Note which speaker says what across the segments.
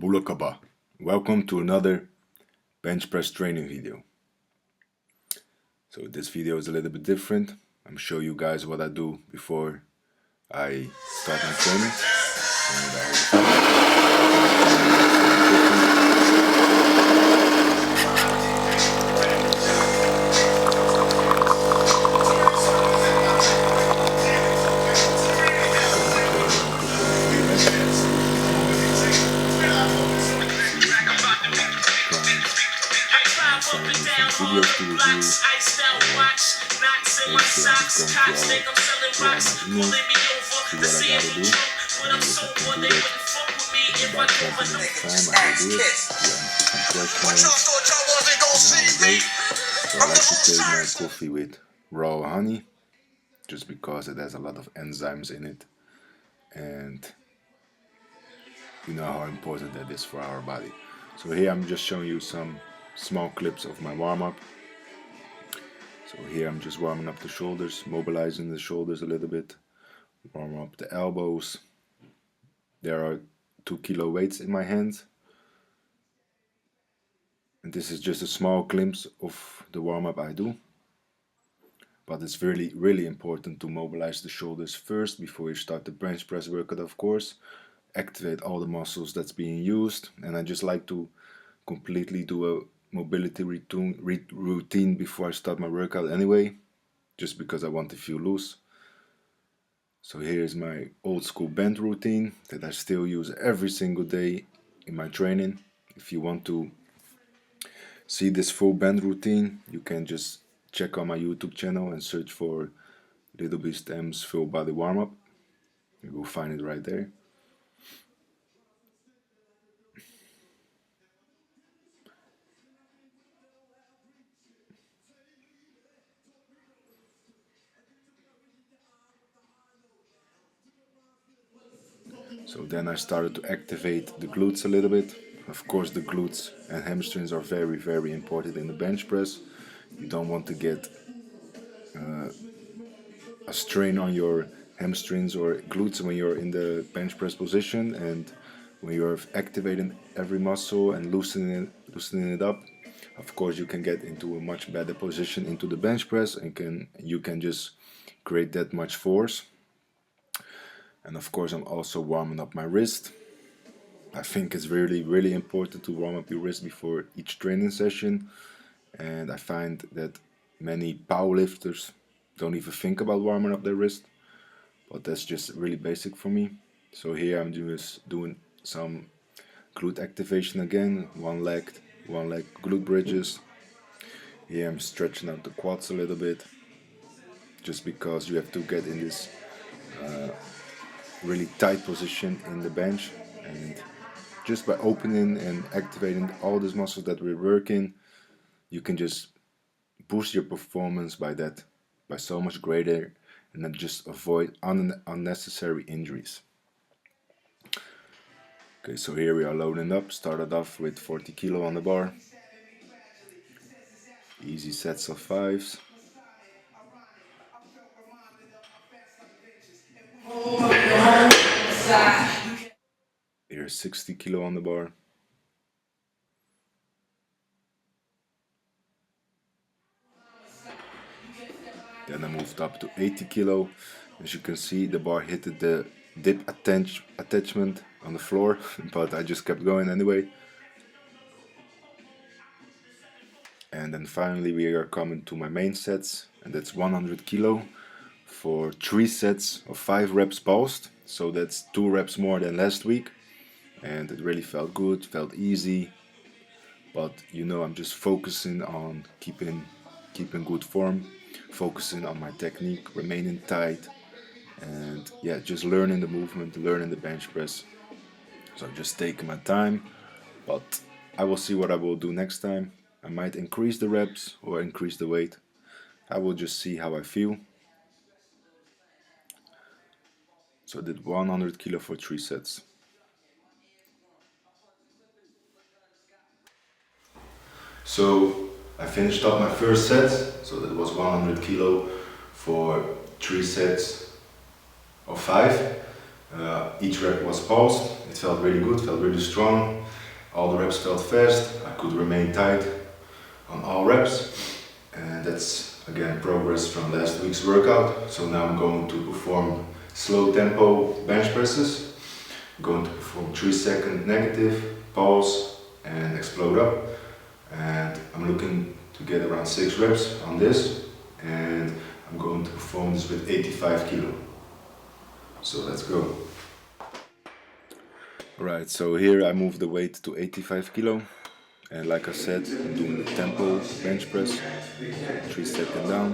Speaker 1: Abulakaba. Welcome to another bench press training video. So this video is a little bit different. I'm show you guys what I do before I start my training. Videos to review, I like to take my coffee with raw honey, just because it has a lot of enzymes in it, and you know how important that is for our body. So here I'm just showing you some small clips of my warm-up. So here I'm just warming up the shoulders, mobilizing the shoulders a little bit, warm up the elbows. There are 2 kilo weights in my hands, and this is just a small glimpse of the warm-up I do. But it's really important to mobilize the shoulders first before you start the bench press workout, of course. Activate all the muscles that's being used, and I just like to completely do a mobility routine before I start my workout anyway, just because I want to feel loose. So here's my old school bend routine that I still use every single day in my training. If you want to see this full bend routine, you can just check on my YouTube channel and search for Little Beast M's full body warm-up. You will find it right there. So then I started to activate the glutes a little bit. Of course, the glutes and hamstrings are very important in the bench press. You don't want to get a strain on your hamstrings or glutes when you're in the bench press position, and when you're activating every muscle and loosening it up, of course you can get into a much better position into the bench press, and you can just create that much force. And of course I'm also warming up my wrist. I think it's really important to warm up your wrist before each training session, and I find that many powerlifters don't even think about warming up their wrist, but that's just really basic for me. So here I'm just doing some glute activation again, one leg glute bridges. Here I'm stretching out the quads a little bit, just because you have to get in this really tight position in the bench, and just by opening and activating all these muscles that we're working, you can just boost your performance by so much greater, and then just avoid unnecessary injuries. Okay, so here we are loading up. Started off with 40 kilo on the bar, easy sets of 5s. Here's 60 kilo on the bar. Then I moved up to 80 kilo. As you can see, the bar hit the dip attachment on the floor, but I just kept going anyway. And then finally we are coming to my main sets, and that's 100 kilo for 3 sets of 5 reps pulsed. So that's 2 reps more than last week, and it really felt good, felt easy. But you know, I'm just focusing on keeping good form, focusing on my technique, remaining tight, and yeah, just learning the movement, learning the bench press. So I'm just taking my time, but I will see what I will do next time. I might increase the reps or increase the weight. I will just see how I feel. So I did 100 kilo for 3 sets. So I finished up my first set, so that was 100 kilo for 3 sets of 5. Each rep was paused. It felt really good, felt really strong. All the reps felt fast. I could remain tight on all reps. And that's again progress from last week's workout. So now I'm going to perform slow tempo bench presses. I'm going to perform 3-second negative, pause and explode up. And I'm looking to get around 6 reps on this. And I'm going to perform this with 85 kilo. So let's go. Alright, so here I move the weight to 85 kilo. And like I said, I'm doing the tempo bench press. So 3 seconds down,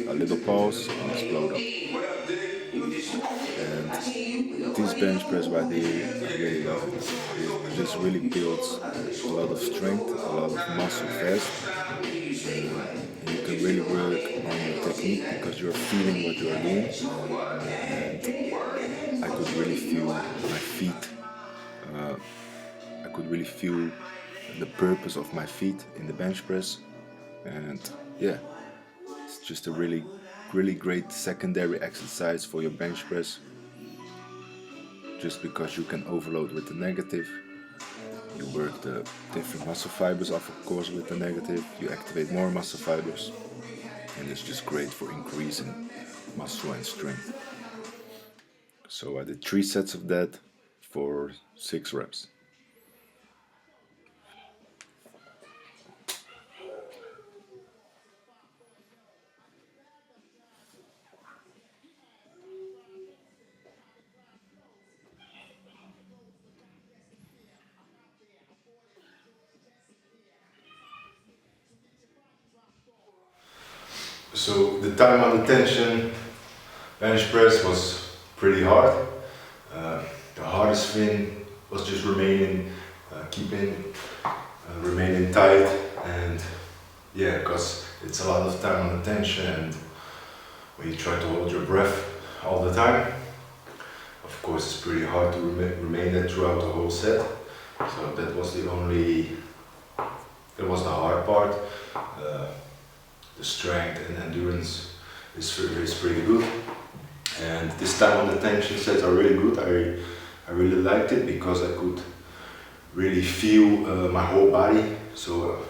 Speaker 1: a little pause, and explode up. And this bench press right here, I really love it. It just really builds a lot of strength, a lot of muscle fast. And you can really work on your technique because you're feeling what you're doing. And I could really feel my feet. I could really feel the purpose of my feet in the bench press. And yeah, it's just a really great secondary exercise for your bench press. Just because you can overload with the negative, you work the different muscle fibers off, of course, with the negative, you activate more muscle fibers, and it's just great for increasing muscle and strength. So I did 3 sets of that for 6 reps. So the time under tension bench press was pretty hard. The hardest thing was just remaining tight, and yeah, because it's a lot of time under tension, and when you try to hold your breath all the time, of course it's pretty hard to remain that throughout the whole set. So that was the hard part. The strength and endurance is pretty good, and this time on the tension sets are really good. I really liked it because I could really feel my whole body. So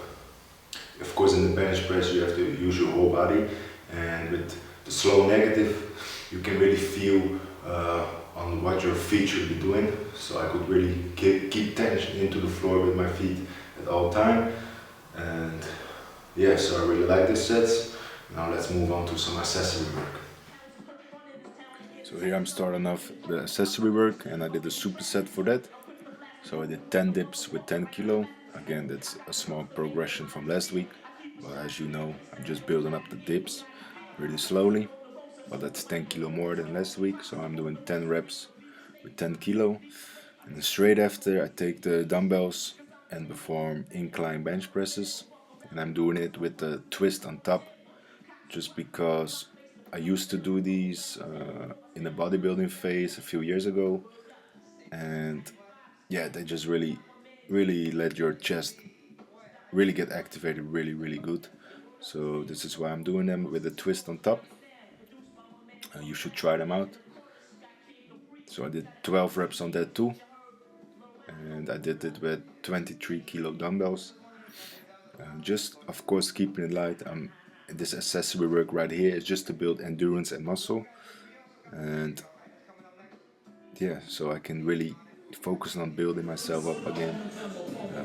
Speaker 1: of course in the bench press you have to use your whole body, and with the slow negative you can really feel on what your feet should be doing. So I could really keep tension into the floor with my feet at all time. And yeah, so I really like these sets. Now let's move on to some accessory work. So here I'm starting off the accessory work, and I did a superset for that. So I did 10 dips with 10 kilo. Again, that's a small progression from last week. But as you know, I'm just building up the dips really slowly. But that's 10 kilo more than last week. So I'm doing 10 reps with 10 kilo. And then straight after, I take the dumbbells and perform incline bench presses. And I'm doing it with the twist on top, just because I used to do these in the bodybuilding phase a few years ago, and yeah, they just really let your chest really get activated really good. So this is why I'm doing them with a twist on top. You should try them out. So I did 12 reps on that too, and I did it with 23 kilo dumbbells. Just of course keeping it light. This accessory work right here is just to build endurance and muscle, and yeah, so I can really focus on building myself up again.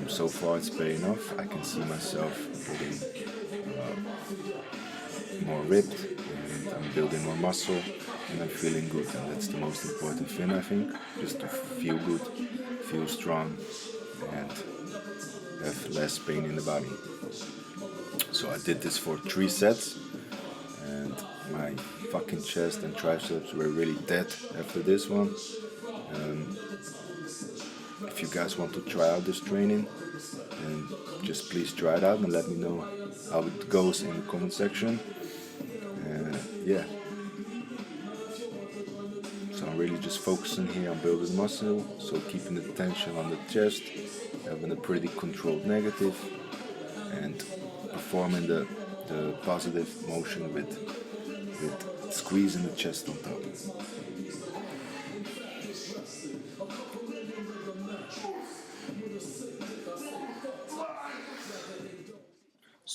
Speaker 1: So far it's paying off. I can see myself getting more ripped, and I'm building more muscle, and I'm feeling good, and that's the most important thing, I think. Just to feel good, feel strong, and have less pain in the body. So I did this for 3 sets, and my fucking chest and triceps were really dead after this one. If you guys want to try out this training, then just please try it out and let me know how it goes in the comment section. Yeah, so I'm really just focusing here on building muscle, so keeping the tension on the chest, having a pretty controlled negative, and performing the positive motion with squeezing the chest on top.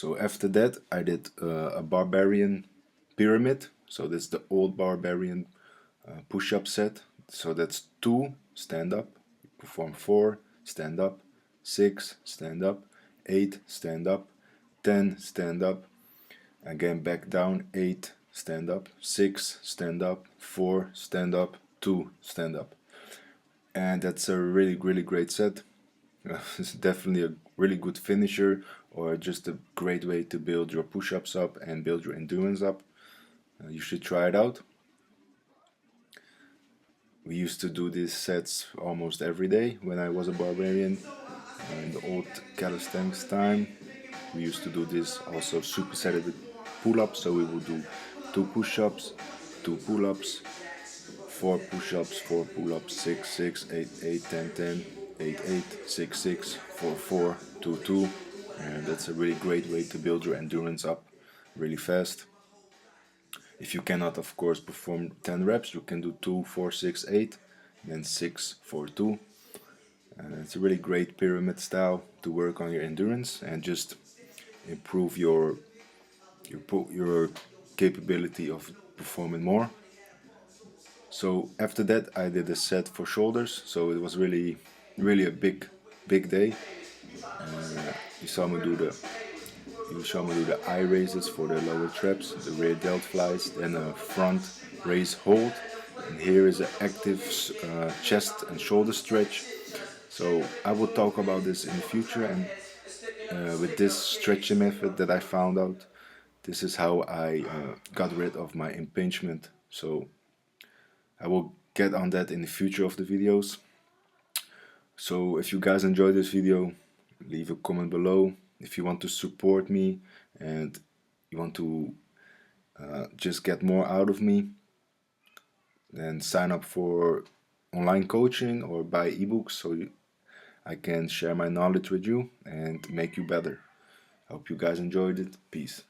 Speaker 1: So after that, I did a barbarian pyramid. So that's the old barbarian push-up set. So that's 2 stand up, perform 4 stand up, 6 stand up, 8 stand up, 10 stand up, again back down, 8 stand up, 6 stand up, 4 stand up, 2 stand up. And that's a really great set. It's definitely a really good finisher, or just a great way to build your push-ups up and build your endurance up. You should try it out. We used to do these sets almost every day when I was a barbarian. In the old calisthenics time, we used to do this also supersetted with pull-ups. So we would do 2 push-ups, 2 pull-ups, 4 push-ups, 4 pull-ups, 6, 6, 8, 8, 10, 10, 8, 8, 6, 6, 4, 4, 2, 2. And that's a really great way to build your endurance up really fast. If you cannot, of course, perform 10 reps, you can do 2, 4, 6, 8, then 6, 4, 2. It's a really great pyramid style to work on your endurance and just improve your capability of performing more. So after that, I did a set for shoulders. So it was really a big day. You saw me do the eye raises for the lower traps, the rear delt flies, then a front raise hold. And here is an active chest and shoulder stretch. So I will talk about this in the future, and with this stretching method that I found out, this is how I got rid of my impingement. So I will get on that in the future of the videos. So if you guys enjoyed this video, leave a comment below. If you want to support me and you want to just get more out of me, then sign up for online coaching or buy ebooks so I can share my knowledge with you and make you better. I hope you guys enjoyed it. Peace.